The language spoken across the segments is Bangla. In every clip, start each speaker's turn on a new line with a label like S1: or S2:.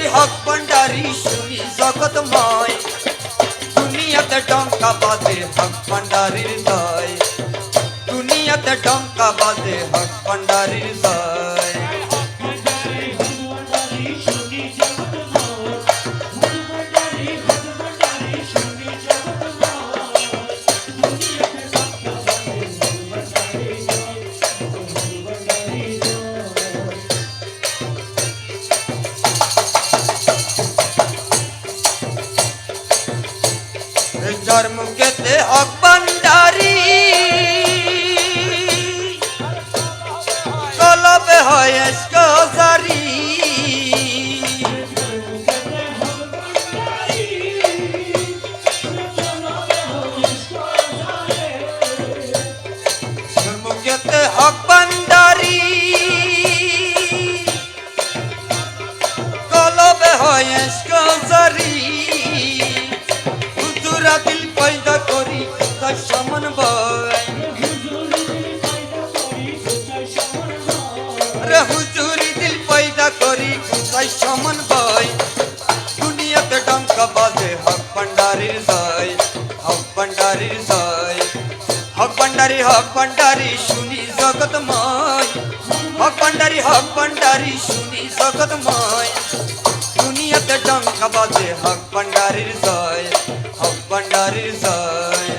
S1: হক ভান্ডারি শুনি জগৎময় দুনিয়াতে ডঙ্কা বাজে হক ভান্ডারির জয় দুনিয়াতে ডঙ্কা বাজে হক ভান্ডারির জয় মুখেতে হক ভান্ডারি কলবে হয় জারি মুখেতে হক ভান্ডারি কলবে হয় জারি দিল পয়দা করি তার সমান বয় রে হুজুরি দিল পয়দা করি তাই সমান বয় দুনিয়াতে ডঙ্কা বাজে হক ভান্ডারির জয় হক ভান্ডারির জয় হক ভান্ডারি শুনি জগৎময় হক ভান্ডারি শুনি জগৎময় দুনিয়াতে ডঙ্কা বাজে হক ভান্ডারির জয় হক ভান্ডারির জয়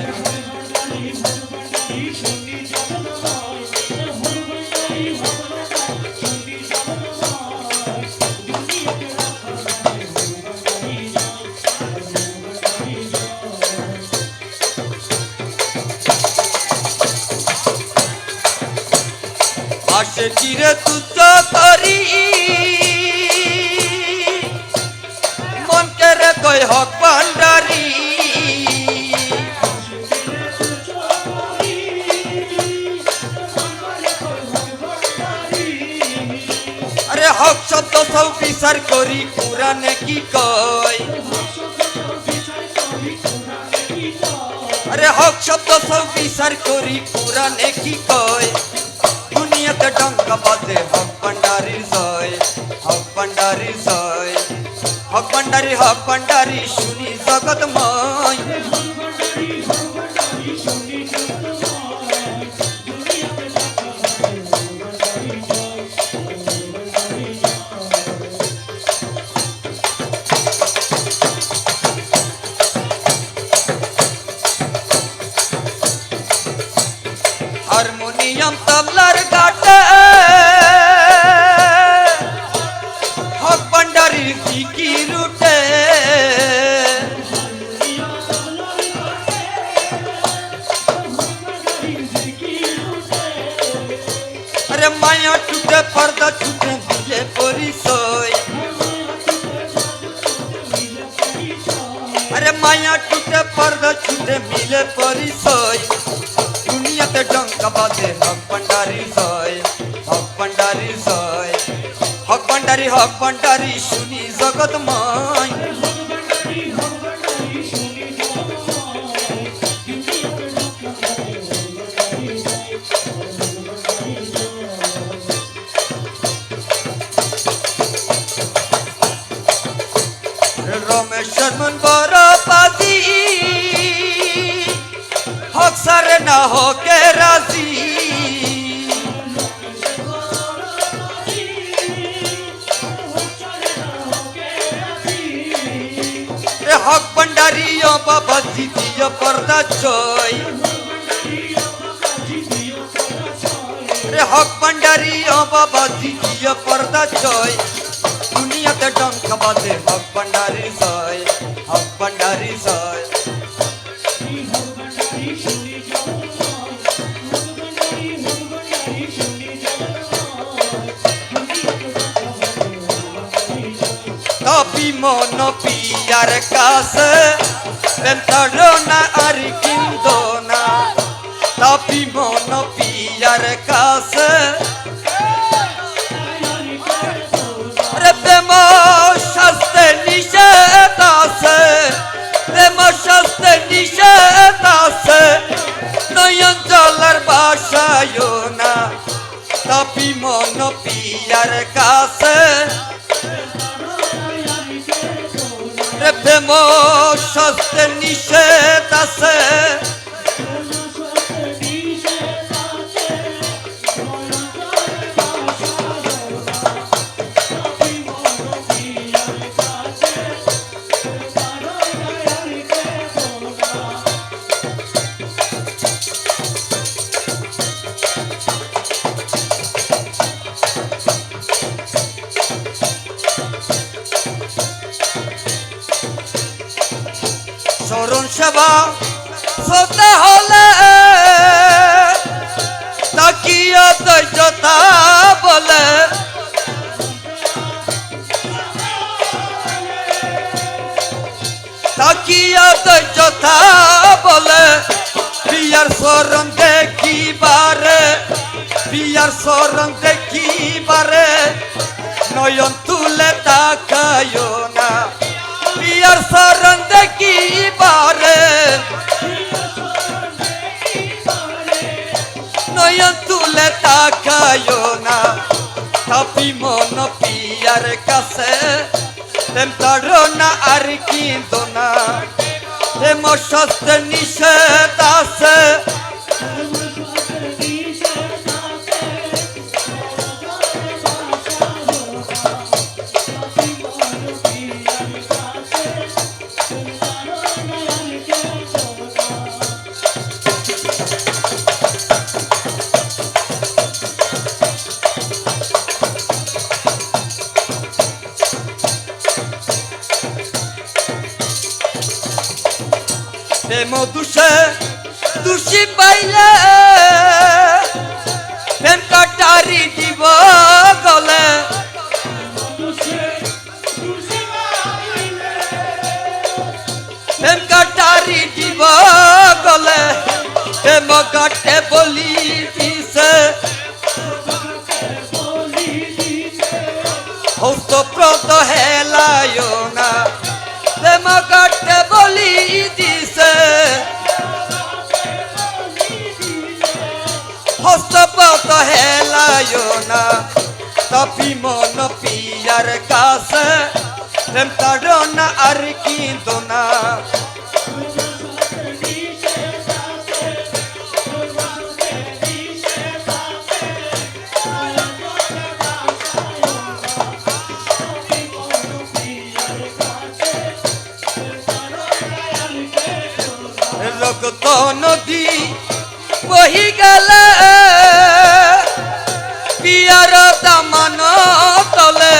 S1: আসে কিরে তুচ্ছ করি মনকে রে কই হক ভান্ডারি আরে হক শব্দ সব বিচার করি কুরআনে কি কয় আরে হক শব্দ সব বিচার করি কুরআনে কি কয় দুনিয়াতে ডঙ্কা বাজে হক ভান্ডারির জয় হক ভান্ডারির জয় হক ভান্ডারি শুনি জগৎময় হারমোনিয়াম তবলার গাটে হক ভান্ডারির জিকির উঠে আরে মায়া টুটে পর্দা ছুটে দিলে পরিচয় আরে মায়া টুটে পর্দা ছুটে মিলে পরিচয় দুনিয়াতে ডঙ্কা বাজে হক ভান্ডারির জয় হক ভান্ডারির জয় হক ভান্ডারি শুনি জগৎময় রমেশ্বর মন বড় পাজি হক সারে না হকে রাজি হক ভান্ডারি ও বাবা জিতিও পর্দা জয় রে হক ভান্ডারি ও বাবা জিতিও পর্দা জয় দুনিয়াতে ডঙ্কা বাজে হক ভান্ডারির জয় হক ভান্ডারির জয় তপি মন পিয়ার কাছে বেন্তরো না আর কিন্দো না তপি মন পিয়ার কাছে রে প্রেম শাস্তে নিষেধ আছে প্রেম শাস্তে নিষেধ আছে নয়ন জলের বাসায় না তপি মন পিয়ার কাছে শাস্তে নিষেধ আছে চরণ সেবা শ্রদ্ধা হলে তাকিয়া দৈত্যতা বলে তাকিয়া দৈত্যতা বলে পিয়ার চরণ দেখিবারে পিয়ার চরণ দেখিবারে নয়ন তুলে তাকায়ো না পিয়ার চরণ দেখিবারে নয়ন তুলে তাকায়ো না তাপি মন পিয়ার কাছে তেম তাড়ো না আর কিন্তু না তেম শাস্তে নিষেধ আছে প্রেম দুষে দোষী পাইলে প্রেম কাটারি দিব গলে প্রেম কাটারি দিব গলে প্রেম কাটে বলি দিছে হস্তপ্রত হেলায় না প্রেম কাটে বলি দিছে হস্তপ্রত হেলায় না তাপি মন পিয়ার কাছে প্রেম তাড়ো না আর কিন্তু না রক্ত নদী বহি গেলে পিয়ার দামান তলে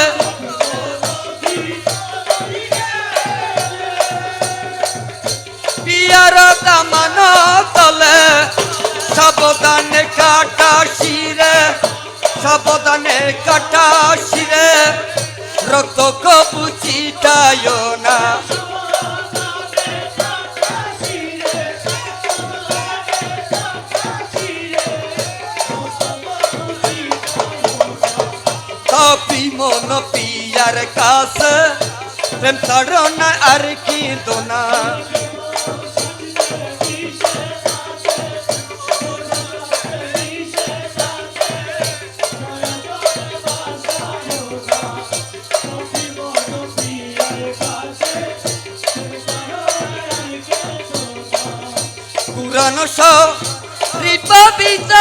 S1: পিয়ার দামান তলে সাবধানে কাটা শিরে সাবধানে কাটা শিরে রক্ত কবু ছিটায় না তাপি মন পিয়ার কাছে প্রেম তাড়ো না আর কিন্তু না পুরানো রিপাবিত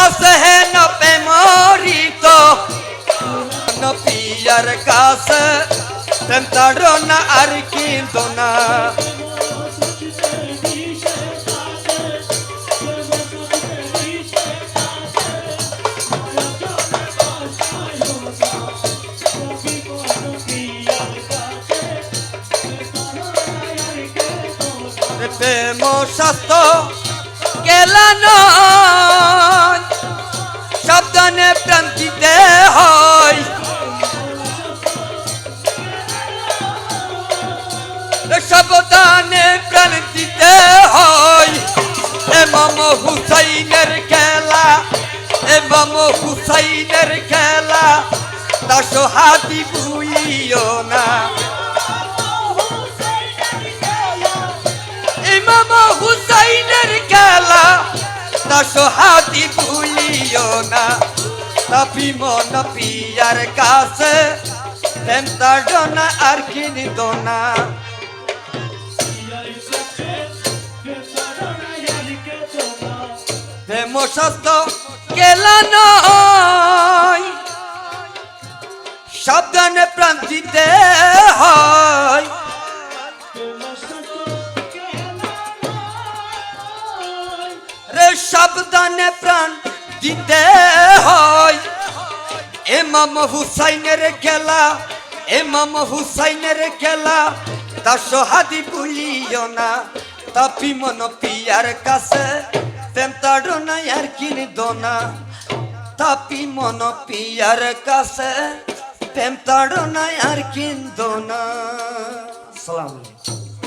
S1: আছে হেন প্রেমরিত পিয়ার কাছে প্রেম তাড়ো না আর কিন্তু না প্রেম শাস্ত্র কেলানো সাবধানে প্রাণ দিতে হয় সাবধানে প্রাণ দিতে হয় এমাম হুসাইনের খেলা এমাম হুসাইনের খেলা দাস হাতি ভুলিও না ইমাম হুসাইনের খেলা দাস হাতি ভুলিও না তাপি মন পিয়ার কাছে প্রেম তাড়না আর কিনিত না। প্রেম সত্য কেলা নয়, সাবধানে প্রাণ দিতে হয়। রে সাবধানে প্রাণ দিতে হয়। ইমাম হুসাইনের খেলা, ইমাম হুসাইনের খেলা, তার সোহাদি ভুলিও না। তাপি মন পিয়ার কাছে প্রেম তাড়না আর কিনিত না। তাপি মন পিয়ার কাছে প্রেম তাড়না আর কিনিত না। সালাম।